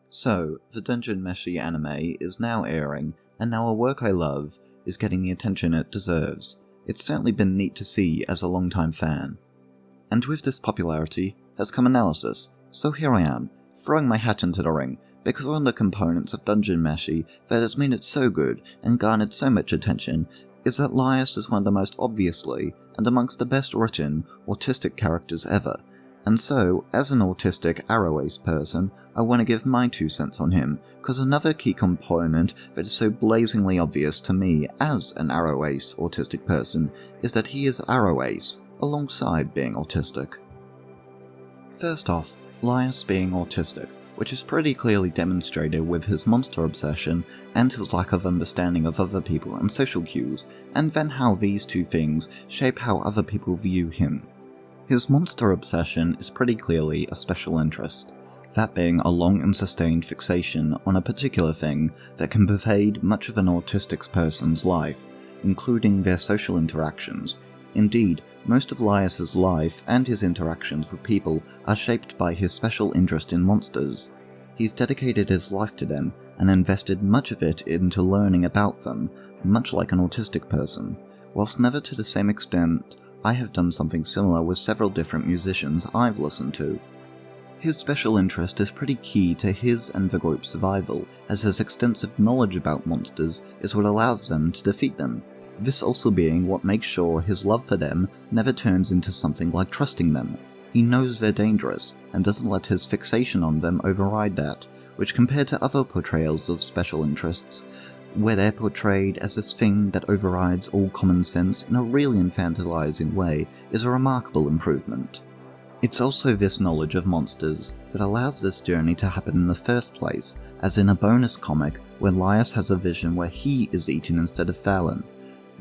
So, the Dungeon Meshi anime is now airing, and now a work I love is getting the attention it deserves. It's certainly been neat to see as a longtime fan. And with this popularity has come analysis, so here I am, throwing my hat into the ring, because one of the components of Dungeon Meshi that has made it so good and garnered so much attention is that Lios is one of the most obviously, and amongst the best written, autistic characters ever. And so, as an Autistic AroAce person, I want to give my 2 cents on him, because another key component that is so blazingly obvious to me as an AroAce autistic person is that he is AroAce, alongside being autistic. First off, Laios being autistic, which is pretty clearly demonstrated with his monster obsession and his lack of understanding of other people and social cues, and then how these two things shape how other people view him. His monster obsession is pretty clearly a special interest, that being a long and sustained fixation on a particular thing that can pervade much of an autistic person's life, including their social interactions. Indeed, most of Laios' life and his interactions with people are shaped by his special interest in monsters. He's dedicated his life to them and invested much of it into learning about them, much like an autistic person, whilst never to the same extent. I have done something similar with several different musicians I've listened to. His special interest is pretty key to his and the group's survival, as his extensive knowledge about monsters is what allows them to defeat them, this also being what makes sure his love for them never turns into something like trusting them. He knows they're dangerous, and doesn't let his fixation on them override that, which compared to other portrayals of special interests, where they're portrayed as this thing that overrides all common sense in a really infantilizing way, is a remarkable improvement. It's also this knowledge of monsters that allows this journey to happen in the first place, as in a bonus comic where Lios has a vision where he is eaten instead of Fallon.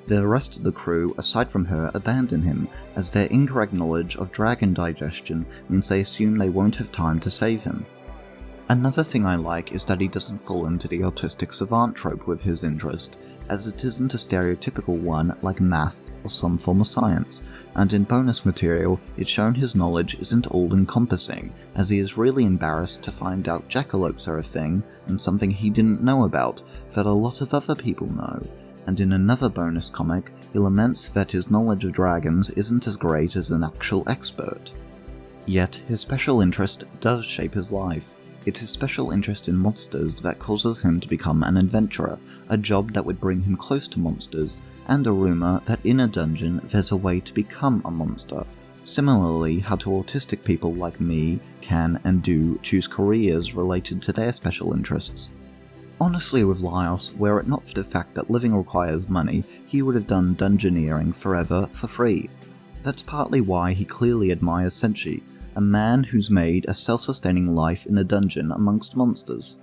The rest of the crew, aside from her, abandon him, as their incorrect knowledge of dragon digestion means they assume they won't have time to save him. Another thing I like is that he doesn't fall into the autistic savant trope with his interest, as it isn't a stereotypical one like math or some form of science, and in bonus material it's shown his knowledge isn't all-encompassing, as he is really embarrassed to find out jackalopes are a thing and something he didn't know about that a lot of other people know. And in another bonus comic, he laments that his knowledge of dragons isn't as great as an actual expert. Yet, his special interest does shape his life. It's his special interest in monsters that causes him to become an adventurer, a job that would bring him close to monsters, and a rumour that in a dungeon there's a way to become a monster. Similarly, how do autistic people like me can and do choose careers related to their special interests? Honestly, with Lios, were it not for the fact that living requires money, he would have done dungeoneering forever for free. That's partly why he clearly admires Senshi, a man who's made a self-sustaining life in a dungeon amongst monsters.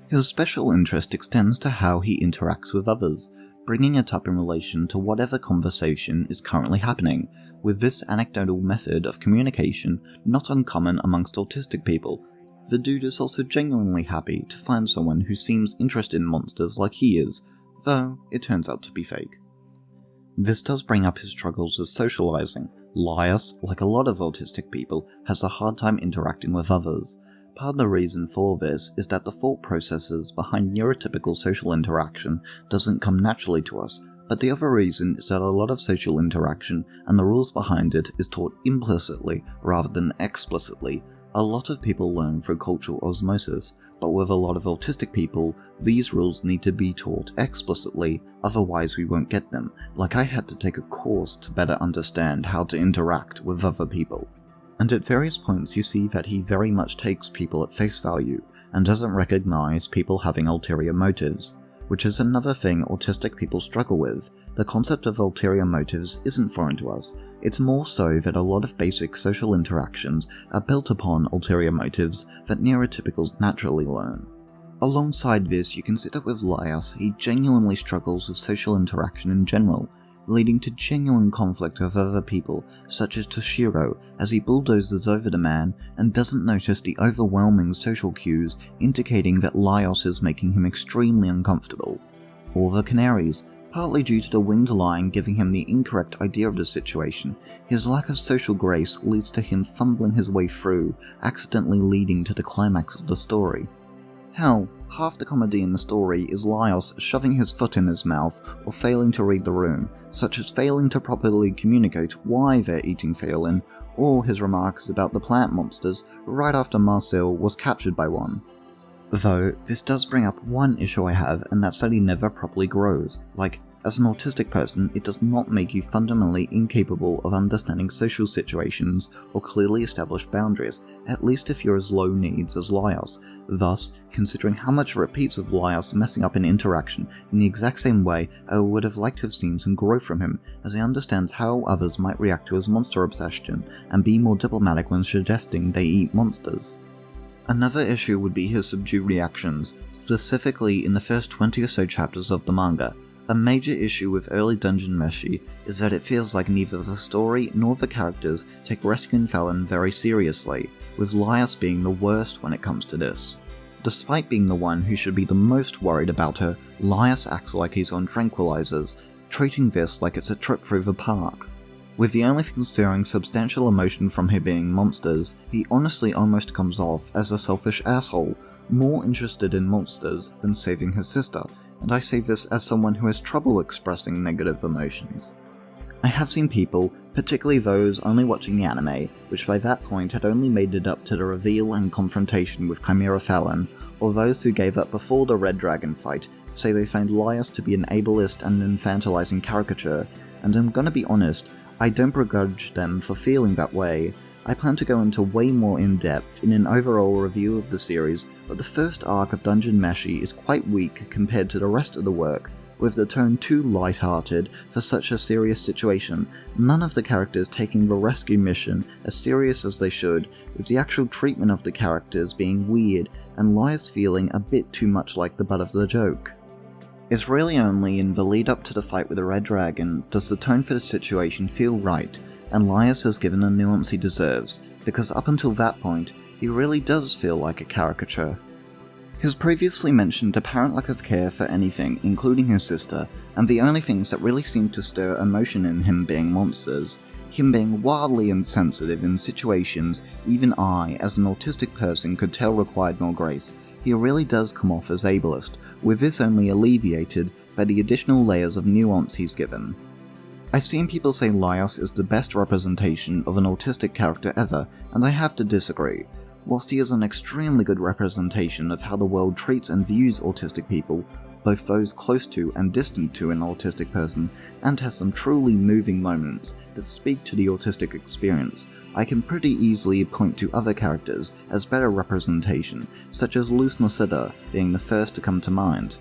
His special interest extends to how he interacts with others, bringing it up in relation to whatever conversation is currently happening, with this anecdotal method of communication not uncommon amongst autistic people. The dude is also genuinely happy to find someone who seems interested in monsters like he is, though it turns out to be fake. This does bring up his struggles with socializing. Lios, like a lot of autistic people, has a hard time interacting with others. Part of the reason for this is that the thought processes behind neurotypical social interaction doesn't come naturally to us, but the other reason is that a lot of social interaction and the rules behind it is taught implicitly rather than explicitly. A lot of people learn through cultural osmosis, but with a lot of autistic people, these rules need to be taught explicitly, otherwise we won't get them, like I had to take a course to better understand how to interact with other people. And at various points you see that he very much takes people at face value, and doesn't recognize people having ulterior motives, which is another thing autistic people struggle with. The concept of ulterior motives isn't foreign to us. It's more so that a lot of basic social interactions are built upon ulterior motives that neurotypicals naturally learn. Alongside this, you can see that with Lios, he genuinely struggles with social interaction in general, leading to genuine conflict with other people, such as Toshiro, as he bulldozes over the man and doesn't notice the overwhelming social cues indicating that Lios is making him extremely uncomfortable. Or the Canaries, partly due to the winged lion giving him the incorrect idea of the situation, his lack of social grace leads to him fumbling his way through, accidentally leading to the climax of the story. Hell, half the comedy in the story is Lios shoving his foot in his mouth or failing to read the room, such as failing to properly communicate why they're eating Phelan, or his remarks about the plant monsters right after Marcel was captured by one. Though, this does bring up one issue I have, and that's that he never properly grows. Like, as an autistic person, it does not make you fundamentally incapable of understanding social situations or clearly established boundaries, at least if you're as low needs as Laios. Thus, considering how much repeats of Laios messing up an interaction in the exact same way, I would have liked to have seen some growth from him, as he understands how others might react to his monster obsession, and be more diplomatic when suggesting they eat monsters. Another issue would be his subdued reactions, specifically in the first 20 or so chapters of the manga. A major issue with early Dungeon Meshi is that it feels like neither the story nor the characters take rescuing Phelan very seriously, with Lios being the worst when it comes to this. Despite being the one who should be the most worried about her, Lios acts like he's on tranquilizers, treating this like it's a trip through the park. With the only thing stirring substantial emotion from her being monsters, he honestly almost comes off as a selfish asshole, more interested in monsters than saving his sister, and I say this as someone who has trouble expressing negative emotions. I have seen people, particularly those only watching the anime, which by that point had only made it up to the reveal and confrontation with Chimera Phelan, or those who gave up before the Red Dragon fight, say they find Laios to be an ableist and infantilizing caricature, and I'm gonna be honest, I don't begrudge them for feeling that way. I plan to go into way more in depth in an overall review of the series, but the first arc of Dungeon Meshi is quite weak compared to the rest of the work, with the tone too light-hearted for such a serious situation, none of the characters taking the rescue mission as serious as they should, with the actual treatment of the characters being weird and Laios feeling a bit too much like the butt of the joke. It's really only in the lead up to the fight with the Red Dragon does the tone for the situation feel right, and Laios is given the nuance he deserves, because up until that point, he really does feel like a caricature. His previously mentioned apparent lack of care for anything, including his sister, and the only things that really seem to stir emotion in him being monsters, him being wildly insensitive in situations even I, as an autistic person, could tell required more grace, he really does come off as ableist, with this only alleviated by the additional layers of nuance he's given. I've seen people say Lios is the best representation of an autistic character ever, and I have to disagree. Whilst he is an extremely good representation of how the world treats and views autistic people, both those close to and distant to an autistic person, and has some truly moving moments that speak to the autistic experience, I can pretty easily point to other characters as better representation, such as Luz Nocida being the first to come to mind.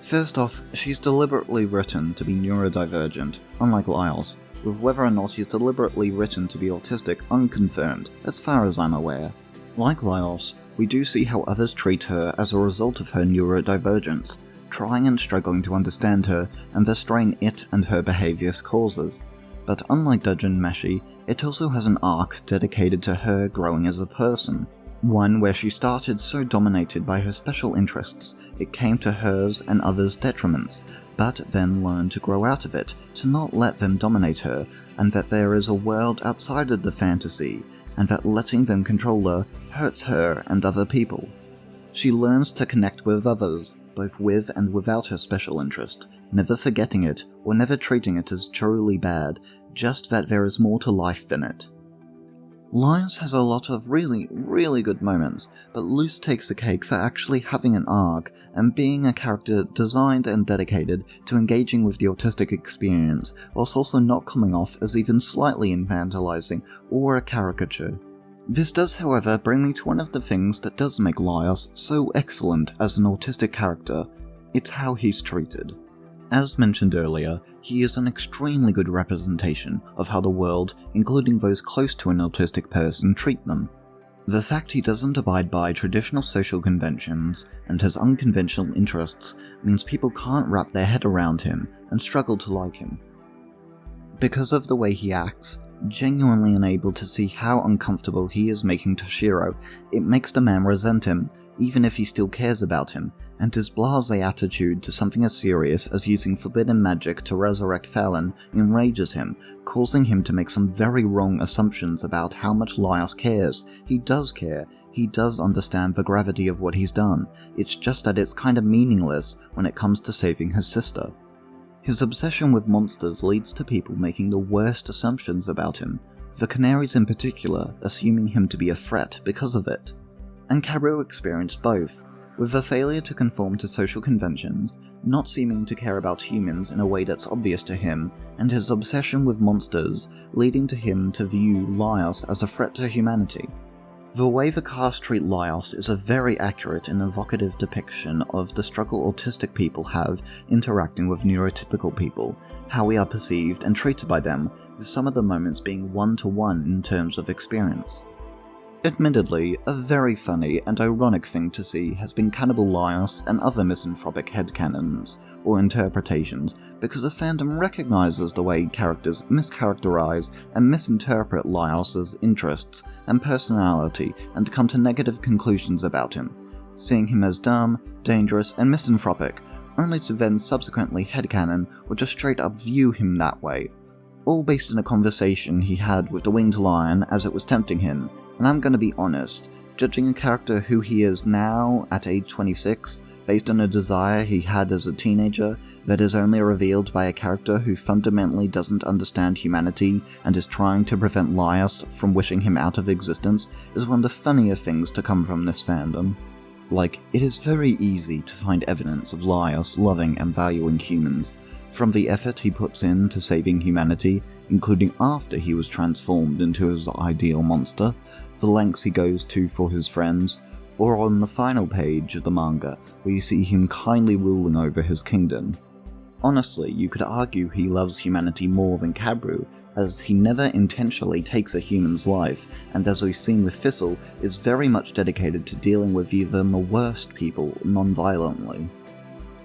First off, she's deliberately written to be neurodivergent, unlike Laios, with whether or not he's deliberately written to be autistic unconfirmed, as far as I'm aware. Like Laios, we do see how others treat her as a result of her neurodivergence, trying and struggling to understand her and the strain it and her behaviours causes. But unlike Dungeon Meshi, it also has an arc dedicated to her growing as a person. One where she started so dominated by her special interests, it came to hers and others' detriments, but then learned to grow out of it, to not let them dominate her, and that there is a world outside of the fantasy, and that letting them control her hurts her and other people. She learns to connect with others, both with and without her special interest, never forgetting it or never treating it as truly bad, just that there is more to life than it. Lios has a lot of really good moments, but Luz takes the cake for actually having an arc and being a character designed and dedicated to engaging with the autistic experience, whilst also not coming off as even slightly infantilizing or a caricature. This does, however, bring me to one of the things that does make Laios so excellent as an autistic character. It's how he's treated. As mentioned earlier, he is an extremely good representation of how the world, including those close to an autistic person, treat them. The fact he doesn't abide by traditional social conventions and has unconventional interests means people can't wrap their head around him and struggle to like him. Because of the way he acts, genuinely unable to see how uncomfortable he is making Toshiro, it makes the man resent him, even if he still cares about him, and his blasé attitude to something as serious as using forbidden magic to resurrect Phelan enrages him, causing him to make some very wrong assumptions about how much Laios cares. He does care. He does understand the gravity of what he's done. It's just that it's kinda meaningless when it comes to saving his sister. His obsession with monsters leads to people making the worst assumptions about him, the Canaries in particular assuming him to be a threat because of it. And Carew experienced both, with the failure to conform to social conventions, not seeming to care about humans in a way that's obvious to him, and his obsession with monsters leading to him to view Lios as a threat to humanity. The way the cast treat Lios is a very accurate and evocative depiction of the struggle autistic people have interacting with neurotypical people, how we are perceived and treated by them, with some of the moments being one-to-one in terms of experience. Admittedly, a very funny and ironic thing to see has been Cannibal Lios and other misanthropic headcanons, or interpretations, because the fandom recognises the way characters mischaracterise and misinterpret Lios' interests and personality and come to negative conclusions about him, seeing him as dumb, dangerous and misanthropic, only to then subsequently headcanon or just straight up view him that way, all based in a conversation he had with the winged lion as it was tempting him. And I'm gonna be honest, judging a character who he is now, at age 26, based on a desire he had as a teenager that is only revealed by a character who fundamentally doesn't understand humanity and is trying to prevent Laios from wishing him out of existence, is one of the funnier things to come from this fandom. Like, it is very easy to find evidence of Laios loving and valuing humans, from the effort he puts in to saving humanity, including after he was transformed into his ideal monster, the lengths he goes to for his friends, or on the final page of the manga where you see him kindly ruling over his kingdom. Honestly, you could argue he loves humanity more than Carew, as he never intentionally takes a human's life, and as we've seen with Thistle, is very much dedicated to dealing with even the worst people non-violently.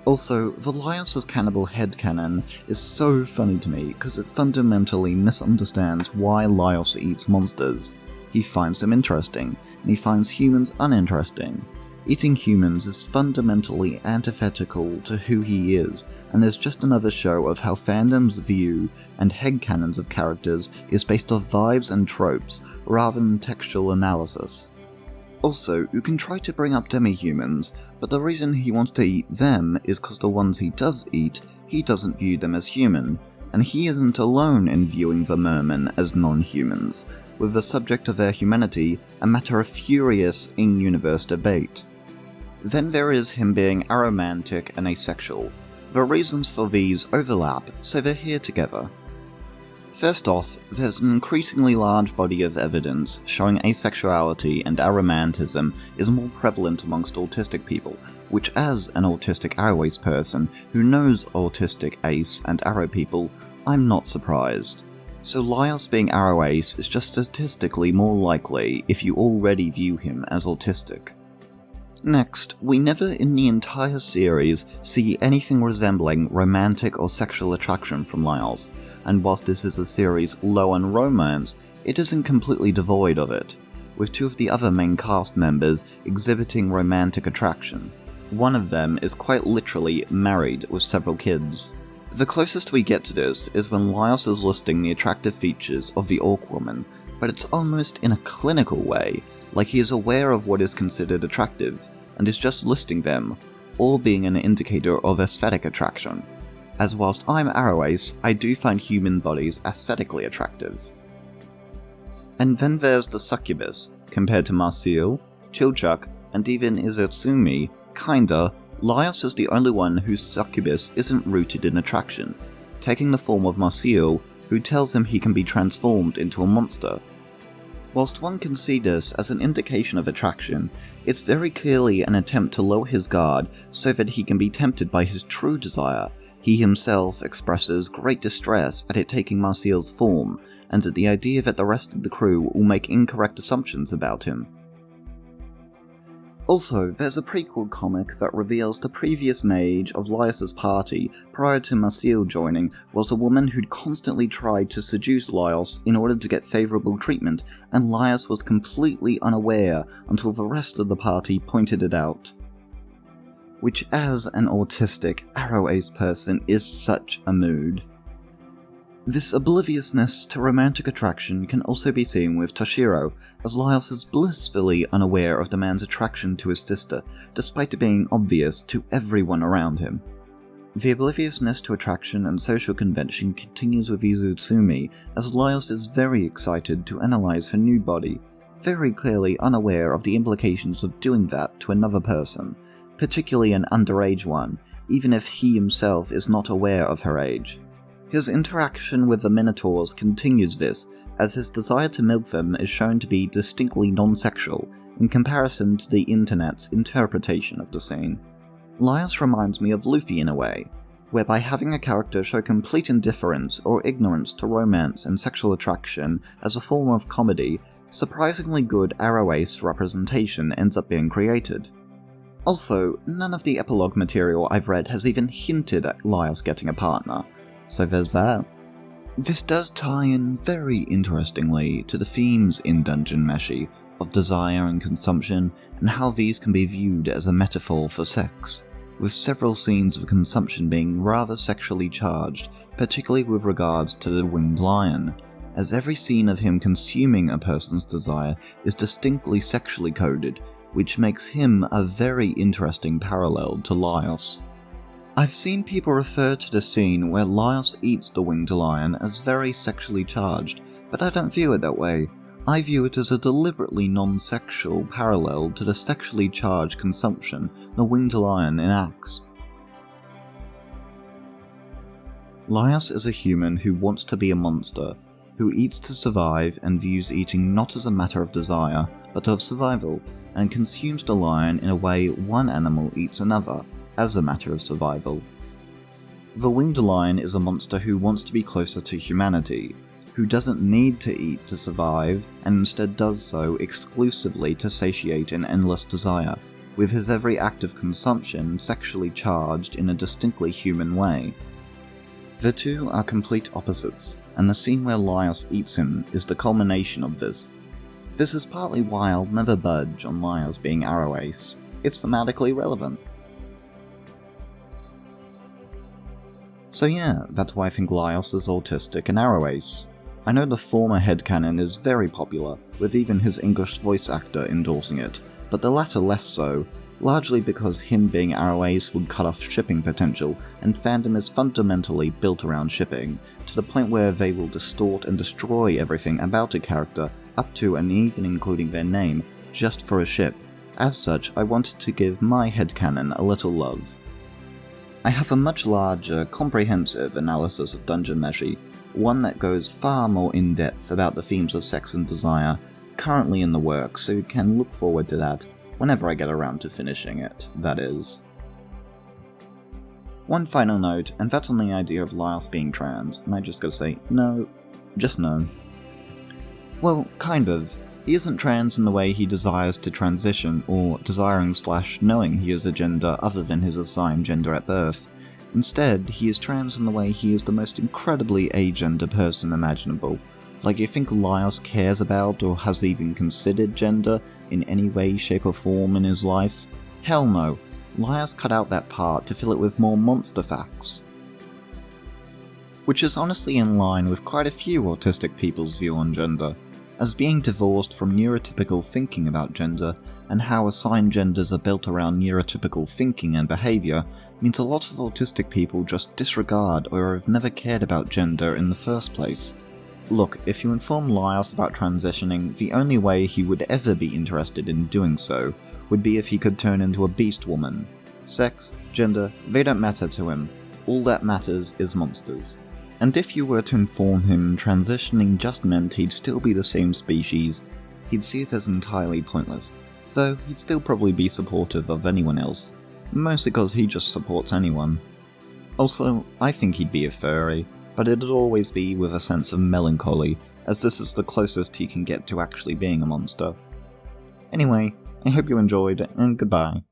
Also, the Laios' cannibal headcanon is so funny to me because it fundamentally misunderstands why Laios eats monsters. He finds them interesting, and he finds humans uninteresting. Eating humans is fundamentally antithetical to who he is, and is just another show of how fandom's view and headcanons of characters is based off vibes and tropes rather than textual analysis. Also, you can try to bring up demi-humans, but the reason he wants to eat them is because the ones he does eat, he doesn't view them as human, and he isn't alone in viewing the mermen as non-humans, with the subject of their humanity a matter of furious in-universe debate. Then there is him being aromantic and asexual. The reasons for these overlap, so they're here together. First off, there's an increasingly large body of evidence showing asexuality and aromantism is more prevalent amongst autistic people, which as an Autistic AroAce person who knows Autistic Ace and Aro people, I'm not surprised. So Lios being AroAce is just statistically more likely if you already view him as autistic. Next, we never in the entire series see anything resembling romantic or sexual attraction from Lios, and whilst this is a series low on romance, it isn't completely devoid of it, with two of the other main cast members exhibiting romantic attraction. One of them is quite literally married with several kids. The closest we get to this is when Lios is listing the attractive features of the Orc woman, but it's almost in a clinical way, like he is aware of what is considered attractive, and is just listing them, all being an indicator of aesthetic attraction. As whilst I'm AroAce, I do find human bodies aesthetically attractive. And then there's the succubus. Compared to Marcel, Chilchuk, and even Izutsumi, kinda, Lios is the only one whose succubus isn't rooted in attraction, taking the form of Marcel, who tells him he can be transformed into a monster. Whilst one can see this as an indication of attraction, it's very clearly an attempt to lower his guard so that he can be tempted by his true desire. He himself expresses great distress at it taking Marcel's form, and at the idea that the rest of the crew will make incorrect assumptions about him. Also, there's a prequel comic that reveals the previous mage of Laios' party prior to Maciel joining was a woman who'd constantly tried to seduce Lios in order to get favourable treatment, and Lios was completely unaware until the rest of the party pointed it out. Which, as an autistic AroAce person, is such a mood. This obliviousness to romantic attraction can also be seen with Toshiro, as Lios is blissfully unaware of the man's attraction to his sister, despite it being obvious to everyone around him. The obliviousness to attraction and social convention continues with Izutsumi, as Lios is very excited to analyze her new body, very clearly unaware of the implications of doing that to another person, particularly an underage one, even if he himself is not aware of her age. His interaction with the Minotaurs continues this, as his desire to milk them is shown to be distinctly non-sexual, in comparison to the internet's interpretation of the scene. Lios reminds me of Luffy in a way, whereby having a character show complete indifference or ignorance to romance and sexual attraction as a form of comedy, surprisingly good AroAce representation ends up being created. Also, none of the epilogue material I've read has even hinted at Lios getting a partner, so there's that. This does tie in very interestingly to the themes in Dungeon Meshi of desire and consumption, and how these can be viewed as a metaphor for sex, with several scenes of consumption being rather sexually charged, particularly with regards to the winged lion, as every scene of him consuming a person's desire is distinctly sexually coded, which makes him a very interesting parallel to Lios. I've seen people refer to the scene where Lios eats the winged lion as very sexually charged, but I don't view it that way. I view it as a deliberately non-sexual parallel to the sexually charged consumption the winged lion enacts. Lios is a human who wants to be a monster, who eats to survive and views eating not as a matter of desire, but of survival, and consumes the lion in a way one animal eats another, as a matter of survival. The winged lion is a monster who wants to be closer to humanity, who doesn't need to eat to survive, and instead does so exclusively to satiate an endless desire, with his every act of consumption sexually charged in a distinctly human way. The two are complete opposites, and the scene where Lios eats him is the culmination of this. This is partly why I'll never budge on Lios being AroAce. It's thematically relevant. So yeah, that's why I think Lios is autistic and AroAce. I know the former headcanon is very popular, with even his English voice actor endorsing it, but the latter less so, largely because him being AroAce would cut off shipping potential, and fandom is fundamentally built around shipping, to the point where they will distort and destroy everything about a character, up to and even including their name, just for a ship. As such, I wanted to give my headcanon a little love. I have a much larger, comprehensive analysis of Dungeon Meshi, one that goes far more in-depth about the themes of sex and desire, currently in the works, so you can look forward to that, whenever I get around to finishing it, that is. One final note, and that's on the idea of Lios being trans, and I just gotta say, no, just no. Well, kind of. He isn't trans in the way he desires to transition, or desiring/knowing he is a gender other than his assigned gender at birth. Instead, he is trans in the way he is the most incredibly agender person imaginable. Like, you think Lios cares about or has even considered gender in any way, shape or form in his life? Hell no. Lios cut out that part to fill it with more monster facts. Which is honestly in line with quite a few autistic people's view on gender, as being divorced from neurotypical thinking about gender, and how assigned genders are built around neurotypical thinking and behaviour, means a lot of autistic people just disregard or have never cared about gender in the first place. Look, if you inform Lios about transitioning, the only way he would ever be interested in doing so would be if he could turn into a beast woman. Sex, gender, they don't matter to him. All that matters is monsters. And if you were to inform him transitioning just meant he'd still be the same species, he'd see it as entirely pointless, though he'd still probably be supportive of anyone else, mostly because he just supports anyone. Also, I think he'd be a furry, but it'd always be with a sense of melancholy, as this is the closest he can get to actually being a monster. Anyway, I hope you enjoyed, and goodbye.